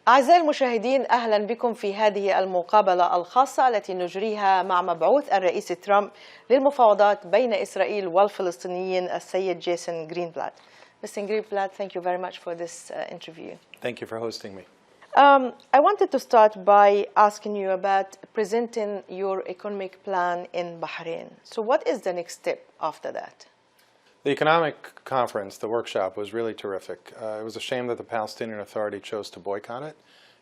أعزائي المشاهدين، أهلا بكم في هذه المقابلة الخاصة التي نجريها مع مبعوث الرئيس ترامب للمفاوضات بين إسرائيل والفلسطينيين السيد جيسون جرينبلات. Mr. Greenblatt, thank you very much for this interview. Thank you for hosting me. I wanted to start by asking you about presenting your economic plan in Bahrain. So what is the next step after that? The economic conference, the workshop, was really terrific. It was a shame that the Palestinian Authority chose to boycott it.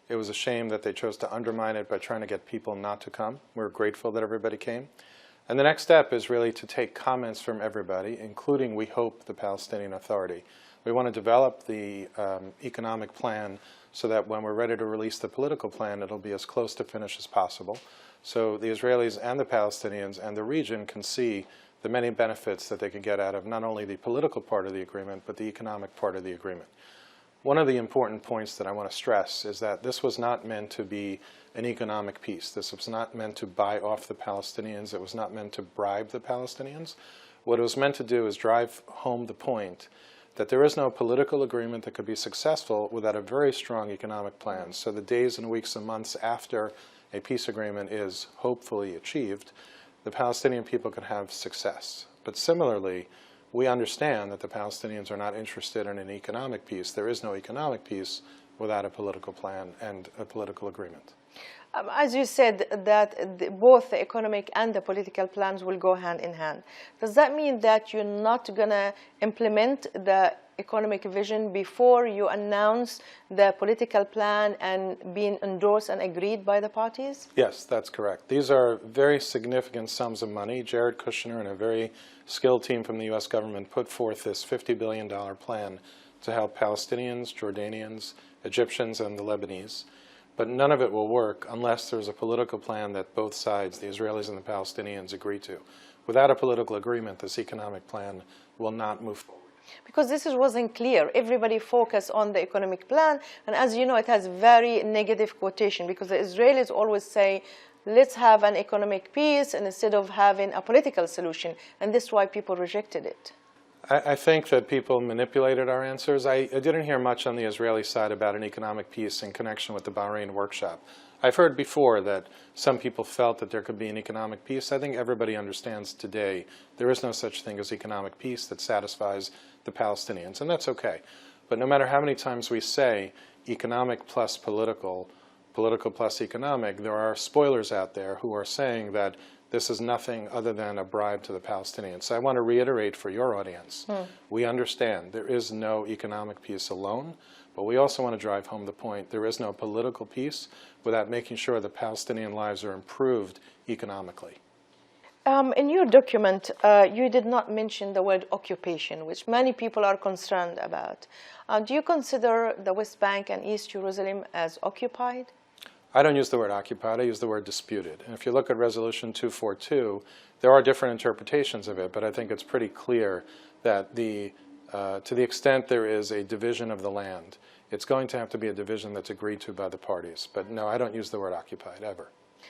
It was a shame that they chose to undermine it by trying to get people not to come. We're grateful that everybody came. And the next step is really to take comments from everybody, including, we hope, the Palestinian Authority. We want to develop the economic plan so that when we're ready to release the political plan, it'll be as close to finish as possible. So the Israelis and the Palestinians and the region can see the many benefits that they can get out of not only the political part of the agreement, but the economic part of the agreement. One of the important points that I want to stress is that this was not meant to be an economic peace. This was not meant to buy off the Palestinians. It was not meant to bribe the Palestinians. What it was meant to do is drive home the point that there is no political agreement that could be successful without a very strong economic plan. So the days and weeks and months after a peace agreement is hopefully achieved, the Palestinian people can have success. But similarly, we understand that the Palestinians are not interested in an economic peace. There is no economic peace without a political plan and a political agreement. As you said, that both the economic and the political plans will go hand in hand. Does that mean that you're not going to implement the economic vision before you announce the political plan and being endorsed and agreed by the parties? Yes, that's correct. These are very significant sums of money. Jared Kushner and a very skilled team from the U.S. government put forth this $50 billion plan to help Palestinians, Jordanians, Egyptians, and the Lebanese. But none of it will work unless there's a political plan that both sides, the Israelis and the Palestinians, agree to. Without a political agreement, this economic plan will not move forward. Because this wasn't clear. Everybody focused on the economic plan, and as you know, it has very negative quotation because the Israelis always say, let's have an economic peace instead of having a political solution, and this is why people rejected it. I think that people manipulated our answers. I didn't hear much on the Israeli side about an economic peace in connection with the Bahrain workshop. I've heard before that some people felt that there could be an economic peace. I think everybody understands today there is no such thing as economic peace that satisfies the Palestinians, and that's okay. But no matter how many times we say economic plus political, political plus economic, there are spoilers out there who are saying that this is nothing other than a bribe to the Palestinians. So I want to reiterate for your audience, we understand there is no economic peace alone, but we also want to drive home the point there is no political peace without making sure the Palestinian lives are improved economically. In your document, you did not mention the word occupation, which many people are concerned about. Do you consider the West Bank and East Jerusalem as occupied? I don't use the word occupied, I use the word disputed. And if you look at Resolution 242, there are different interpretations of it, but I think it's pretty clear that to the extent there is a division of the land, it's going to have to be a division that's agreed to by the parties. But no, I don't use the word occupied, ever.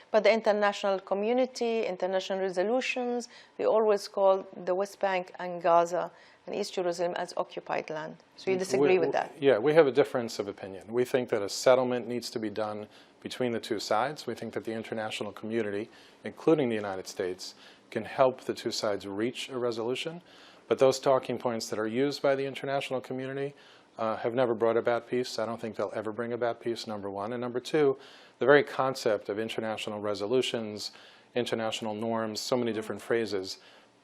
But the international community, international resolutions, they always call the West Bank and Gaza and East Jerusalem as occupied land. So you disagree with that? Yeah, we have a difference of opinion. We think that a settlement needs to be done between the two sides. We think that the international community, including the United States, can help the two sides reach a resolution. But those talking points that are used by the international community have never brought about peace. I don't think they'll ever bring about peace, number one. And number two, the very concept of international resolutions, international norms, so many different phrases,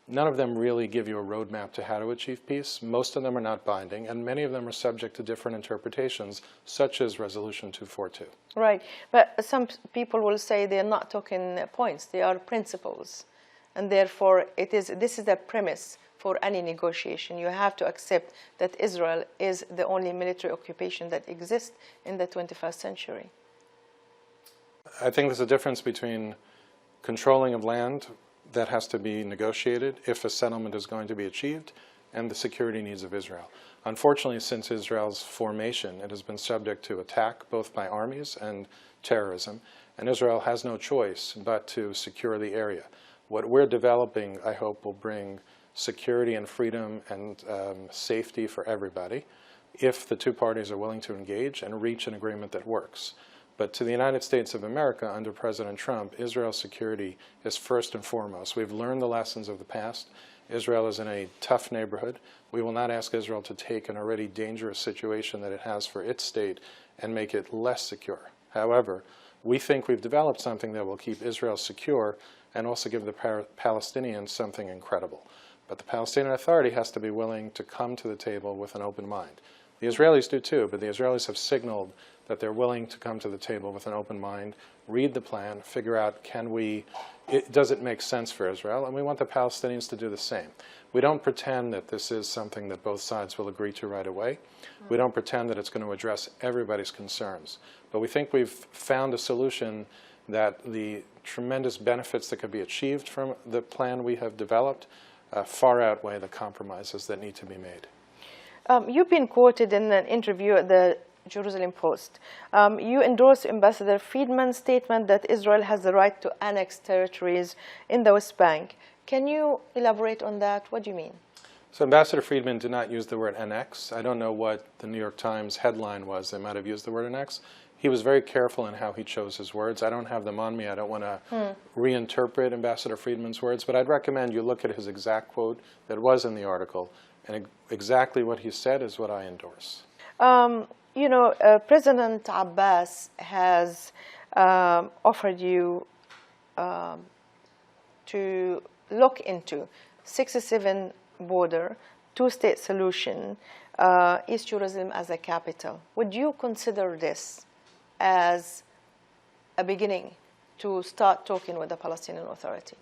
none of them really give you a roadmap to how to achieve peace. Most of them are not binding, and many of them are subject to different interpretations, such as Resolution 242. Right, but some people will say they're not talking points, they are principles. And therefore, this is the premise for any negotiation. You have to accept that Israel is the only military occupation that exists in the 21st century. I think there's a difference between controlling of land that has to be negotiated if a settlement is going to be achieved, and the security needs of Israel. Unfortunately, since Israel's formation, it has been subject to attack both by armies and terrorism, and Israel has no choice but to secure the area. What we're developing, I hope, will bring security and freedom and safety for everybody. if the two parties are willing to engage and reach an agreement that works. But to the United States of America, under President Trump, Israel's security is first and foremost. We've learned the lessons of the past. Israel is in a tough neighborhood. We will not ask Israel to take an already dangerous situation that it has for its state and make it less secure. However, we think we've developed something that will keep Israel secure and also give the Palestinians something incredible. But the Palestinian Authority has to be willing to come to the table with an open mind. The Israelis do too, but the Israelis have signaled that they're willing to come to the table with an open mind, read the plan, figure out does it make sense for Israel, and we want the Palestinians to do the same. We don't pretend that this is something that both sides will agree to right away. We don't pretend that it's going to address everybody's concerns. But we think we've found a solution that the tremendous benefits that could be achieved from the plan we have developed far outweigh the compromises that need to be made. You've been quoted in an interview at the Jerusalem Post. You endorsed Ambassador Friedman's statement that Israel has the right to annex territories in the West Bank. Can you elaborate on that? What do you mean? So Ambassador Friedman did not use the word annex. I don't know what the New York Times headline was. They might have used the word annex. He was very careful in how he chose his words. I don't have them on me. I don't want to reinterpret Ambassador Friedman's words, but I'd recommend you look at his exact quote that was in the article, and exactly what he said is what I endorse. You know, President Abbas has offered you to look into 6-7 border, two-state solution, East Jerusalem as a capital. Would you consider this as a beginning to start talking with the Palestinian Authority?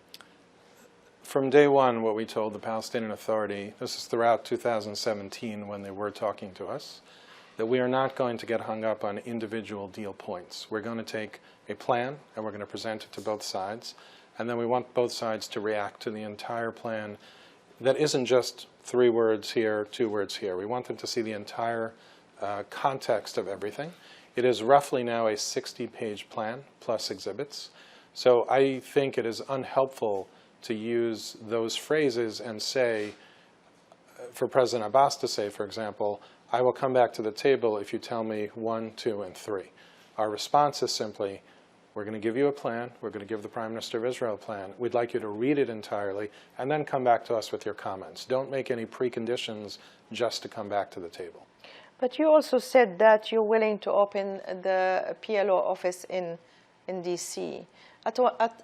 From day one, what we told the Palestinian Authority, this is throughout 2017 when they were talking to us, that we are not going to get hung up on individual deal points. We're going to take a plan and we're going to present it to both sides, and then we want both sides to react to the entire plan that isn't just 3 words here, 2 words here. We want them to see the entire context of everything. It is roughly now a 60-page plan plus exhibits. So I think it is unhelpful to use those phrases and say, for President Abbas to say, for example, I will come back to the table if you tell me 1, 2, and 3. Our response is simply, we're going to give you a plan. We're going to give the Prime Minister of Israel a plan. We'd like you to read it entirely and then come back to us with your comments. Don't make any preconditions just to come back to the table. But you also said that you're willing to open the PLO office in D.C.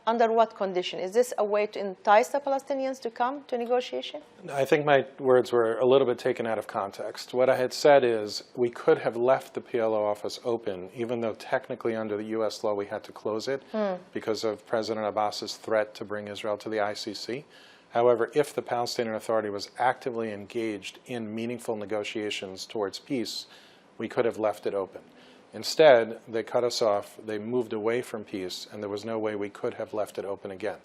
Under what condition? Is this a way to entice the Palestinians to come to negotiation? I think my words were a little bit taken out of context. What I had said is we could have left the PLO office open, even though technically under the U.S. law we had to close it because of President Abbas's threat to bring Israel to the ICC. However, if the Palestinian Authority was actively engaged in meaningful negotiations towards peace, we could have left it open. Instead, they cut us off, they moved away from peace, and there was no way we could have left it open again.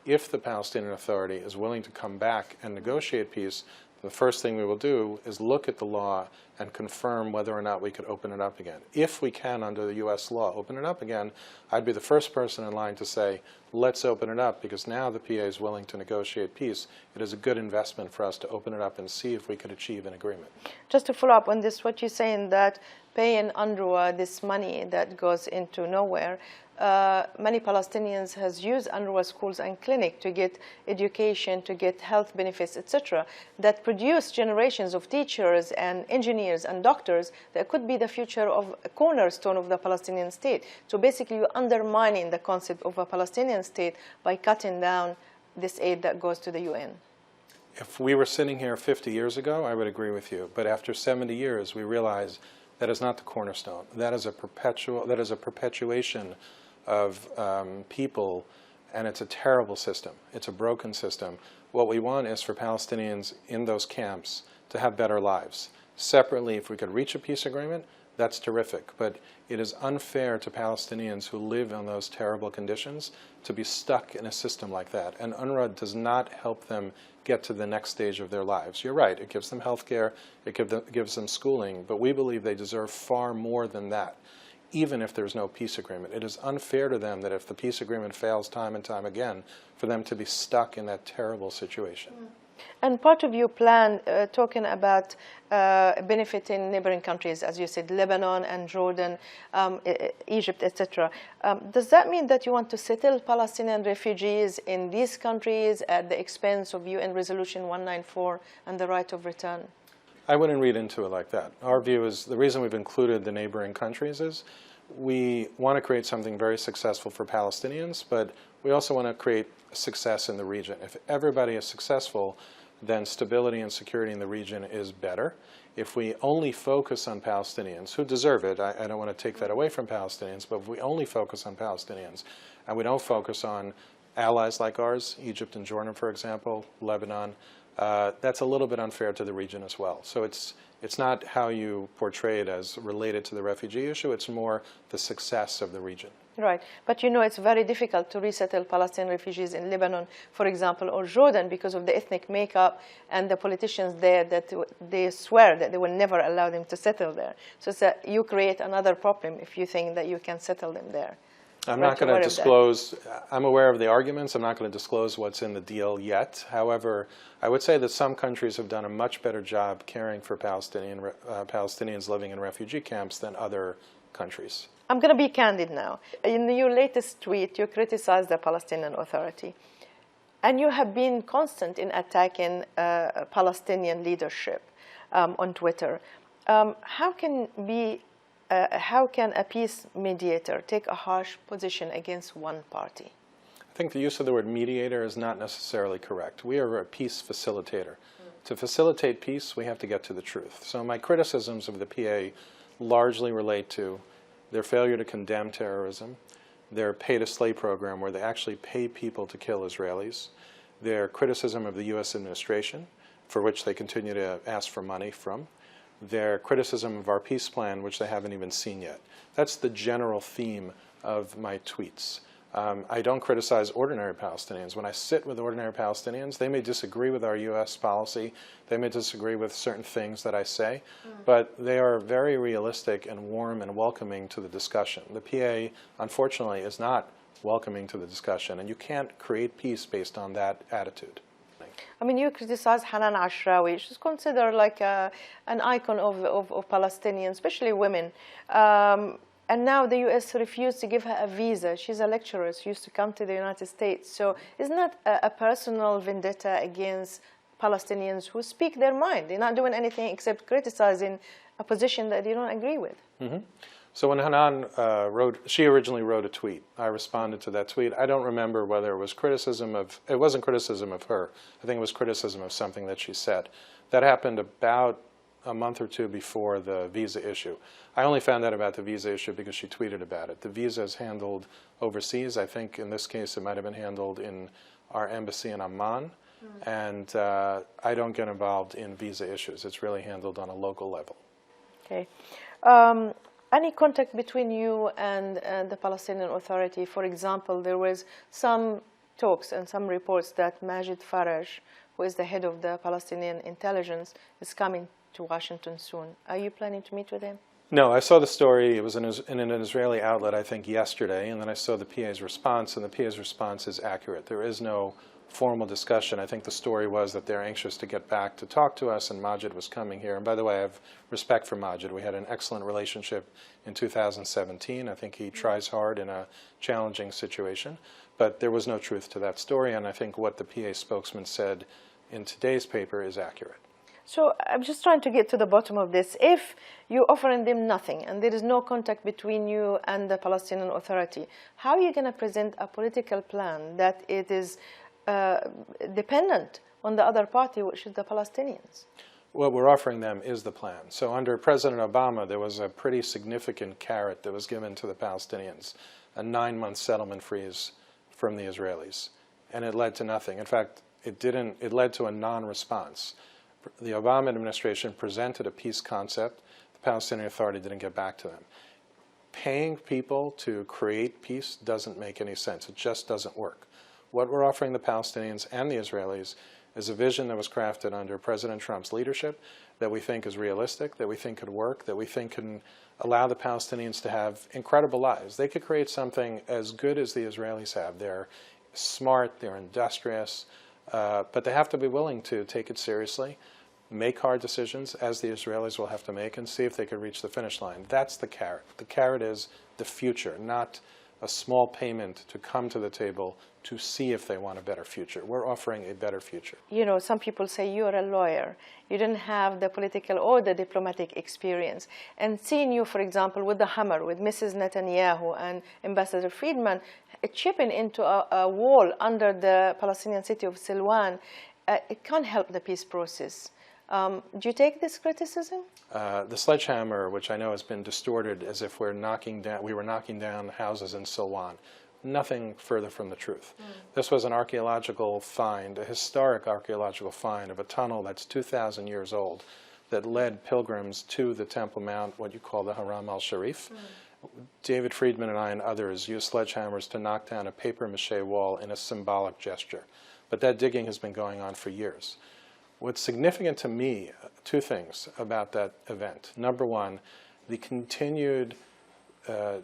If the Palestinian Authority is willing to come back and negotiate peace, the first thing we will do is look at the law and confirm whether or not we could open it up again. If we can, under the U.S. law, open it up again, I'd be the first person in line to say, let's open it up, because now the PA is willing to negotiate peace. It is a good investment for us to open it up and see if we could achieve an agreement. Just to follow up on this, what you're saying that paying UNRWA this money that goes into nowhere, many Palestinians has used UNRWA schools and clinics to get education, to get health benefits, etc., that produce generations of teachers and engineers and doctors that could be the future of a cornerstone of the Palestinian state. So basically you're undermining the concept of a Palestinian state by cutting down this aid that goes to the UN. If we were sitting here 50 years ago, I would agree with you. But after 70 years, we realize that is not the cornerstone. That is a perpetuation of people, and it's a terrible system. It's a broken system. What we want is for Palestinians in those camps to have better lives. Separately, if we could reach a peace agreement, that's terrific. But it is unfair to Palestinians who live in those terrible conditions to be stuck in a system like that. And UNRWA does not help them get to the next stage of their lives. You're right, it gives them health care, it gives them schooling, but we believe they deserve far more than that, even if there's no peace agreement. It is unfair to them that if the peace agreement fails time and time again, for them to be stuck in that terrible situation. And part of your plan, talking about benefiting neighboring countries, as you said, Lebanon and Jordan, Egypt, etc. Does that mean that you want to settle Palestinian refugees in these countries at the expense of UN Resolution 194 and the right of return? I wouldn't read into it like that. Our view is the reason we've included the neighboring countries is we want to create something very successful for Palestinians, but we also want to create success in the region. If everybody is successful, then stability and security in the region is better. If we only focus on Palestinians, who deserve it, I don't want to take that away from Palestinians, but if we only focus on Palestinians and we don't focus on allies like ours, Egypt and Jordan, for example, Lebanon, that's a little bit unfair to the region as well. So it's not how you portray it as related to the refugee issue, it's more the success of the region. Right, but you know it's very difficult to resettle Palestinian refugees in Lebanon, for example, or Jordan because of the ethnic makeup and the politicians there that they swear that they will never allow them to settle there. So it's that you create another problem if you think that you can settle them there. I'm not going to disclose, I'm aware of the arguments, I'm not going to disclose what's in the deal yet. However, I would say that some countries have done a much better job caring for Palestinians living in refugee camps than other countries. I'm going to be candid now. In your latest tweet, you criticized the Palestinian Authority. And you have been constant in attacking Palestinian leadership on Twitter. How can a peace mediator take a harsh position against one party? I think the use of the word mediator is not necessarily correct. We are a peace facilitator. To facilitate peace, we have to get to the truth. So my criticisms of the PA largely relate to their failure to condemn terrorism, their pay-to-slay program where they actually pay people to kill Israelis, their criticism of the U.S. administration, for which they continue to ask for money from, their criticism of our peace plan, which they haven't even seen yet. That's the general theme of my tweets. I don't criticize ordinary Palestinians. When I sit with ordinary Palestinians, they may disagree with our U.S. policy, they may disagree with certain things that I say, but they are very realistic and warm and welcoming to the discussion. The PA, unfortunately, is not welcoming to the discussion, and you can't create peace based on that attitude. I mean, you criticize Hanan Ashrawi. She's considered like an icon of Palestinians, especially women. And now the U.S. refused to give her a visa. She's a lecturer. She used to come to the United States. So isn't that a personal vendetta against Palestinians who speak their mind? They're not doing anything except criticizing a position that they don't agree with. Mm-hmm. So when Hanan she originally wrote a tweet. I responded to that tweet. I don't remember whether it was criticism of, it wasn't criticism of her. I think it was criticism of something that she said. That happened about a month or two before the visa issue. I only found out about the visa issue because she tweeted about it. The visa is handled overseas. I think in this case it might have been handled in our embassy in Amman. And I don't get involved in visa issues. It's really handled on a local level. Okay. Any contact between you and the Palestinian Authority? For example, there was some talks and some reports that Majid Faraj, who is the head of the Palestinian intelligence, is coming to Washington soon. Are you planning to meet with him? No, I saw the story. It was in an Israeli outlet, I think, yesterday, and then I saw the PA's response, and the PA's response is accurate. There is no formal discussion. I think the story was that they're anxious to get back to talk to us, and Majid was coming here. And by the way, I have respect for Majid. We had an excellent relationship in 2017. I think he tries hard in a challenging situation, but there was no truth to that story, and I think what the PA spokesman said in today's paper is accurate. So I'm just trying to get to the bottom of this. If you're offering them nothing and there is no contact between you and the Palestinian Authority, how are you going to present a political plan that it is dependent on the other party, which is the Palestinians? What we're offering them is the plan. So under President Obama, there was a pretty significant carrot that was given to the Palestinians, a 9-month settlement freeze from the Israelis, and it led to nothing. In fact, it led to a non-response. The Obama administration presented a peace concept. The Palestinian Authority didn't get back to them. Paying people to create peace doesn't make any sense. It just doesn't work. What we're offering the Palestinians and the Israelis is a vision that was crafted under President Trump's leadership that we think is realistic, that we think could work, that we think can allow the Palestinians to have incredible lives. They could create something as good as the Israelis have. They're smart, they're industrious, But they have to be willing to take it seriously, make hard decisions, as the Israelis will have to make, and see if they can reach the finish line. That's the carrot. The carrot is the future, not a small payment to come to the table to see if they want a better future. We're offering a better future. You know, some people say you're a lawyer. You didn't have the political or the diplomatic experience. And seeing you, for example, with the hammer, with Mrs. Netanyahu and Ambassador Friedman, chipping into a wall under the Palestinian city of Silwan, it can't help the peace process. Do you take this criticism? The sledgehammer, which I know has been distorted as if we were knocking down houses in Silwan. Nothing further from the truth. This was an archaeological find, a historic archaeological find of a tunnel that's 2,000 years old that led pilgrims to the Temple Mount, what you call the Haram al-Sharif. David Friedman and I and others used sledgehammers to knock down a papier-mâché wall in a symbolic gesture. But that digging has been going on for years. What's significant to me, two things about that event. Number one, the continued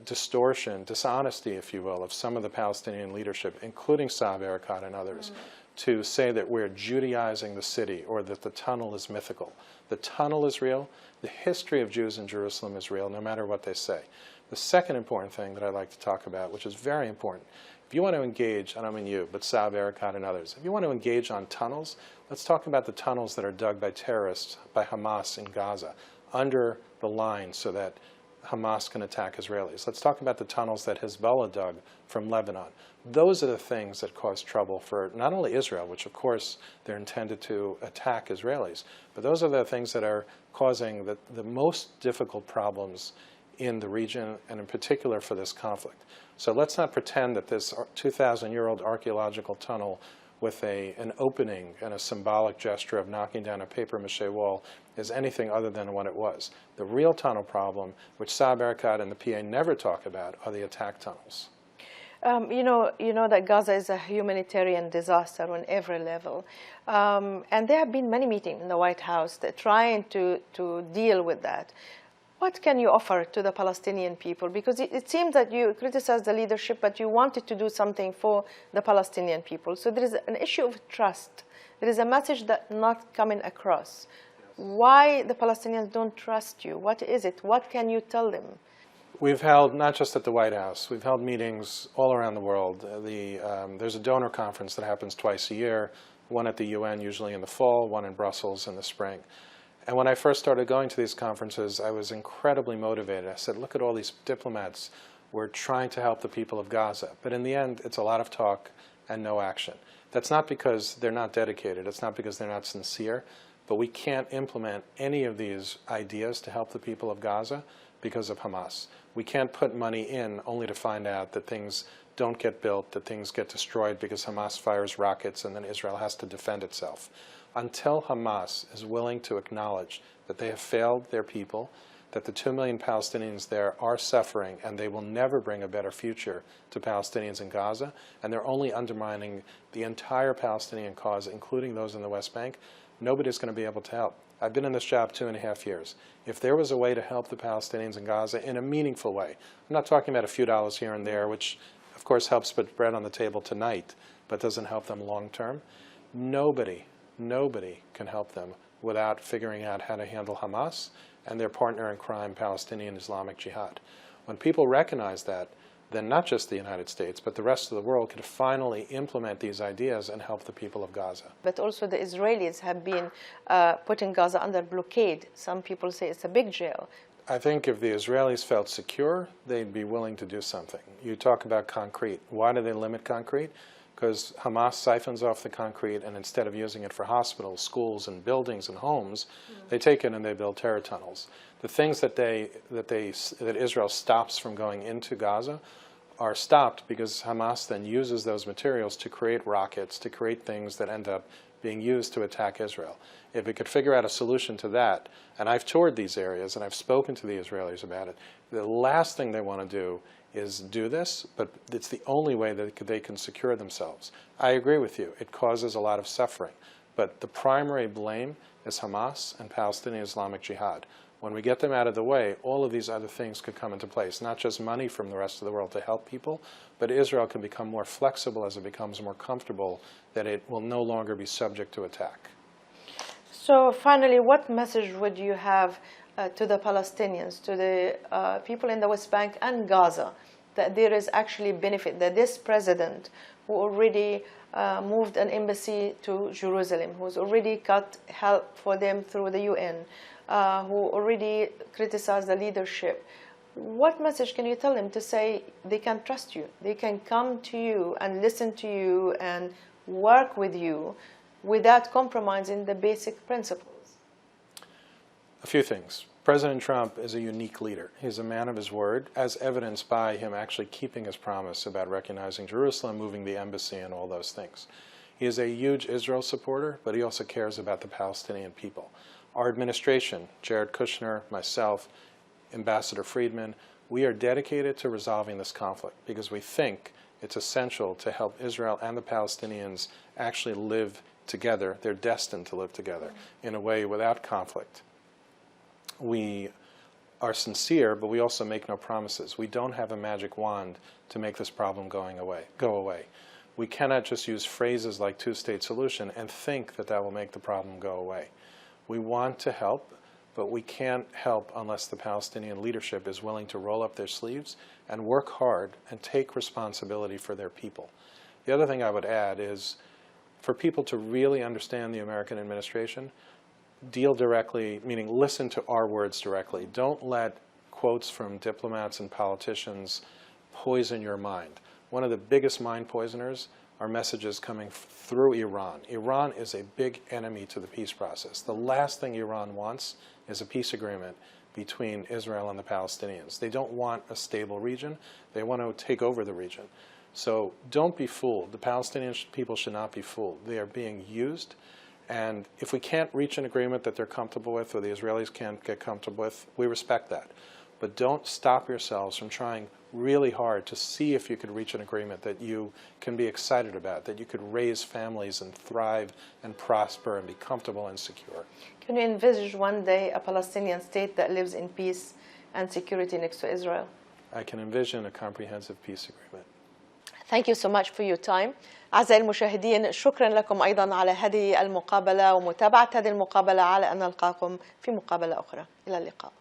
distortion, dishonesty, if you will, of some of the Palestinian leadership, including Saeb Erekat and others, to say that we're Judaizing the city or that the tunnel is mythical. The tunnel is real. The history of Jews in Jerusalem is real, no matter what they say. The second important thing that I'd like to talk about, which is very important, if you want to engage, I don't mean you, but Saeb Erekat and others, if you want to engage on tunnels, let's talk about the tunnels that are dug by terrorists, by Hamas in Gaza, under the line so that Hamas can attack Israelis. Let's talk about the tunnels that Hezbollah dug from Lebanon. Those are the things that cause trouble for not only Israel, which of course they're intended to attack Israelis, but those are the things that are causing the most difficult problems in the region and in particular for this conflict. So let's not pretend that this 2,000-year-old archaeological tunnel with an opening and a symbolic gesture of knocking down a papier-mâché wall is anything other than what it was. The real tunnel problem, which Saeb Erekat and the PA never talk about, are the attack tunnels. You know that Gaza is a humanitarian disaster on every level. And there have been many meetings in the White House that trying to deal with that. What can you offer to the Palestinian people? Because it seems that you criticize the leadership, but you wanted to do something for the Palestinian people. So there is an issue of trust. There is a message that's not coming across. Why the Palestinians don't trust you? What is it? What can you tell them? We've held, not just at the White House, we've held meetings all around the world. There's a donor conference that happens twice a year, one at the UN usually in the fall, one in Brussels in the spring. And when I first started going to these conferences, I was incredibly motivated. I said, look at all these diplomats. We're trying to help the people of Gaza. But in the end, it's a lot of talk and no action. That's not because they're not dedicated. It's not because they're not sincere. But we can't implement any of these ideas to help the people of Gaza because of Hamas. We can't put money in only to find out that things don't get built, that things get destroyed because Hamas fires rockets and then Israel has to defend itself. Until Hamas is willing to acknowledge that they have failed their people, that the 2 million Palestinians there are suffering and they will never bring a better future to Palestinians in Gaza, and they're only undermining the entire Palestinian cause, including those in the West Bank, nobody's going to be able to help. I've been in this job 2.5 years. If there was a way to help the Palestinians in Gaza in a meaningful way, I'm not talking about a few dollars here and there, which of course helps put bread on the table tonight, but doesn't help them long term, nobody can help them without figuring out how to handle Hamas and their partner in crime, Palestinian Islamic Jihad. When people recognize that, then not just the United States, but the rest of the world can finally implement these ideas and help the people of Gaza. But also the Israelis have been putting Gaza under blockade. Some people say it's a big jail. I think if the Israelis felt secure, they'd be willing to do something. You talk about concrete. Why do they limit concrete? Because Hamas siphons off the concrete, and instead of using it for hospitals, schools, and buildings and homes, they take it and they build terror tunnels. The things that Israel stops from going into Gaza are stopped because Hamas then uses those materials to create rockets, to create things that end up being used to attack Israel. If we could figure out a solution to that, and I've toured these areas and I've spoken to the Israelis about it, the last thing they want to do is do this, but it's the only way that they can secure themselves. I agree with you. It causes a lot of suffering. But the primary blame is Hamas and Palestinian Islamic Jihad. When we get them out of the way, all of these other things could come into place, not just money from the rest of the world to help people, but Israel can become more flexible as it becomes more comfortable that it will no longer be subject to attack. So finally, what message would you have to the Palestinians, to the people in the West Bank and Gaza, that there is actually benefit, that this president who already moved an embassy to Jerusalem, who's already cut help for them through the UN, who already criticized the leadership, what message can you tell them to say they can trust you, they can come to you and listen to you and work with you without compromising the basic principles? A few things. President Trump is a unique leader. He's a man of his word, as evidenced by him actually keeping his promise about recognizing Jerusalem, moving the embassy, and all those things. He is a huge Israel supporter, but he also cares about the Palestinian people. Our administration, Jared Kushner, myself, Ambassador Friedman, we are dedicated to resolving this conflict because we think it's essential to help Israel and the Palestinians actually live together. They're destined to live together in a way without conflict. We are sincere, but we also make no promises. We don't have a magic wand to make this problem go away. We cannot just use phrases like two-state solution and think that that will make the problem go away. We want to help, but we can't help unless the Palestinian leadership is willing to roll up their sleeves and work hard and take responsibility for their people. The other thing I would add is for people to really understand the American administration, deal directly, meaning listen to our words directly. Don't let quotes from diplomats and politicians poison your mind. One of the biggest mind poisoners are messages coming through Iran. Iran is a big enemy to the peace process. The last thing Iran wants is a peace agreement between Israel and the Palestinians. They don't want a stable region. They want to take over the region. So don't be fooled. The Palestinian people should not be fooled. They are being used. And if we can't reach an agreement that they're comfortable with or the Israelis can't get comfortable with, we respect that. But don't stop yourselves from trying really hard to see if you could reach an agreement that you can be excited about, that you could raise families and thrive and prosper and be comfortable and secure. Can you envisage one day a Palestinian state that lives in peace and security next to Israel? I can envision a comprehensive peace agreement. Thank you so much for your time. أعزائي المشاهدين، شكرا لكم أيضا على هذه المقابلة ومتابعة هذه المقابلة، على أن نلقاكم في مقابلة أخرى. إلى اللقاء.